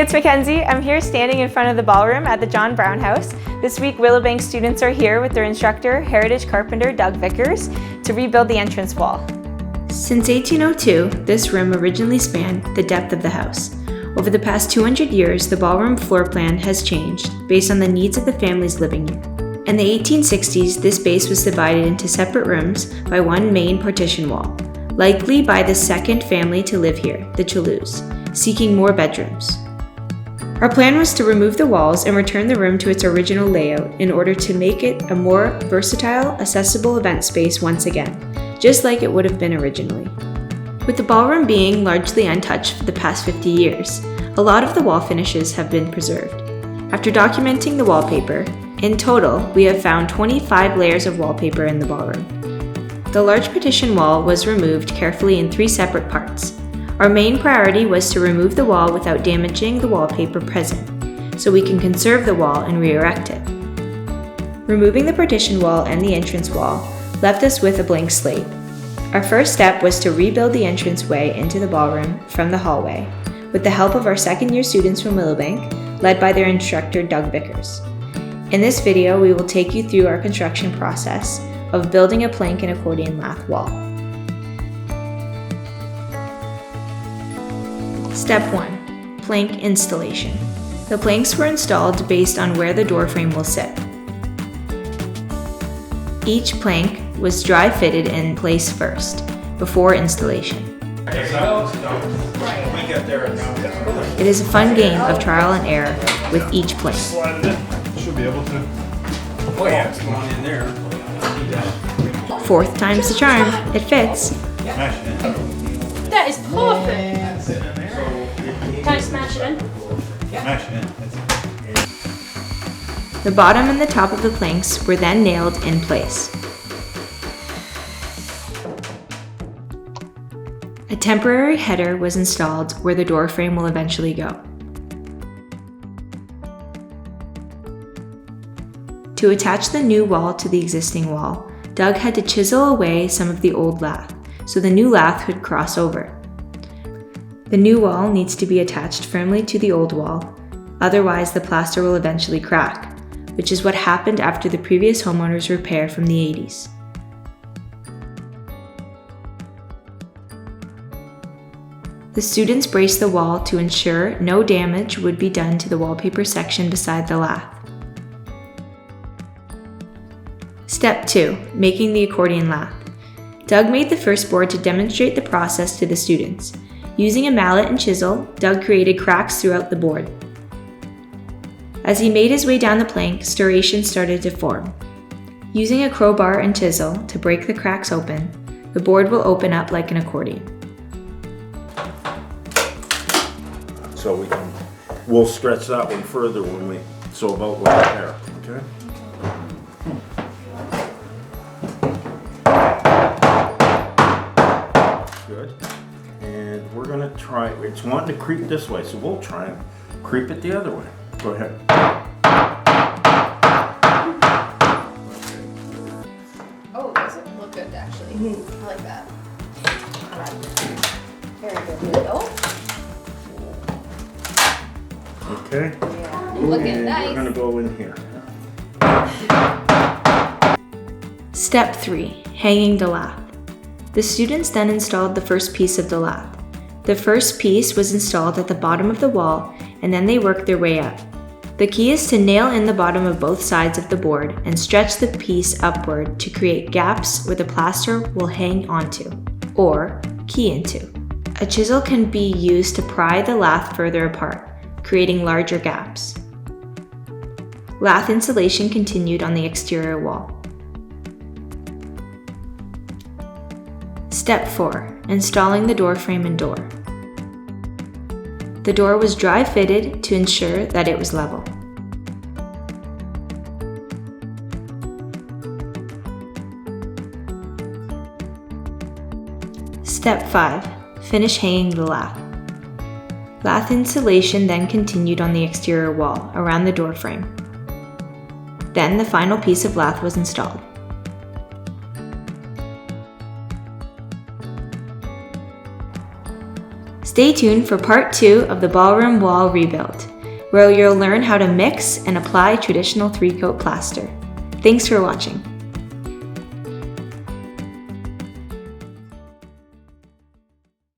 it's Mackenzie. I'm here standing in front of the ballroom at the John Brown House. This week, Willowbank students are here with their instructor, heritage carpenter Doug Vickers, to rebuild the entrance wall. Since 1802, this room originally spanned the depth of the house. Over the past 200 years, the ballroom floor plan has changed based on the needs of the families living here. In the 1860s, this space was divided into separate rooms by one main partition wall, likely by the second family to live here, the Chalus, seeking more bedrooms. Our plan was to remove the walls and return the room to its original layout in order to make it a more versatile, accessible event space once again, just like it would have been originally. With the ballroom being largely untouched for the past 50 years, a lot of the wall finishes have been preserved. After documenting the wallpaper, in total, we have found 25 layers of wallpaper in the ballroom. The large partition wall was removed carefully in 3 separate parts. Our main priority was to remove the wall without damaging the wallpaper present, so we can conserve the wall and re-erect it. Removing the partition wall and the entrance wall left us with a blank slate. Our first step was to rebuild the entranceway into the ballroom from the hallway, with the help of our second-year students from Willowbank, led by their instructor Doug Vickers. In this video, we will take you through our construction process of building a plank and accordion lath wall. Step 1. Plank installation. The planks were installed based on where the door frame will sit. Each plank was dry fitted in place first, before installation. It is a fun game of trial and error with each plank. Should be able to. Oh yeah, it's going in there. 4th time's the charm. It fits. That is perfect. Can I smash it in? Smash it in. The bottom and the top of the planks were then nailed in place. A temporary header was installed where the door frame will eventually go. To attach the new wall to the existing wall, Doug had to chisel away some of the old lath, so the new lath could cross over. The new wall needs to be attached firmly to the old wall, otherwise the plaster will eventually crack, which is what happened after the previous homeowner's repair from the 80s. The students braced the wall to ensure no damage would be done to the wallpaper section beside the lath. Step 2. Making the accordion lath. Doug made the first board to demonstrate the process to the students. Using a mallet and chisel, Doug created cracks throughout the board. As he made his way down the plank, striations started to form. Using a crowbar and chisel to break the cracks open, the board will open up like an accordion. So we'll stretch that one further so about right there, okay? Good. And we're gonna try, it's wanting to creep this way, so we'll try and creep it the other way. Go ahead. Oh, doesn't look good actually. I like that. Very good. Middle. Okay. Looking And nice. we're gonna go in here. Step 3. Hanging the lath. The students then installed the first piece of the lath. The first piece was installed at the bottom of the wall, and then they worked their way up. The key is to nail in the bottom of both sides of the board and stretch the piece upward to create gaps where the plaster will hang onto, or key into. A chisel can be used to pry the lath further apart, creating larger gaps. Lath insulation continued on the exterior wall. Step 4. Installing the door frame and door. The door was dry fitted to ensure that it was level. Step 5. Finish hanging the lath. Lath insulation then continued on the exterior wall around the door frame. Then the final piece of lath was installed. Stay tuned for part 2 of the ballroom wall rebuild, where you'll learn how to mix and apply traditional 3-coat plaster. Thanks for watching.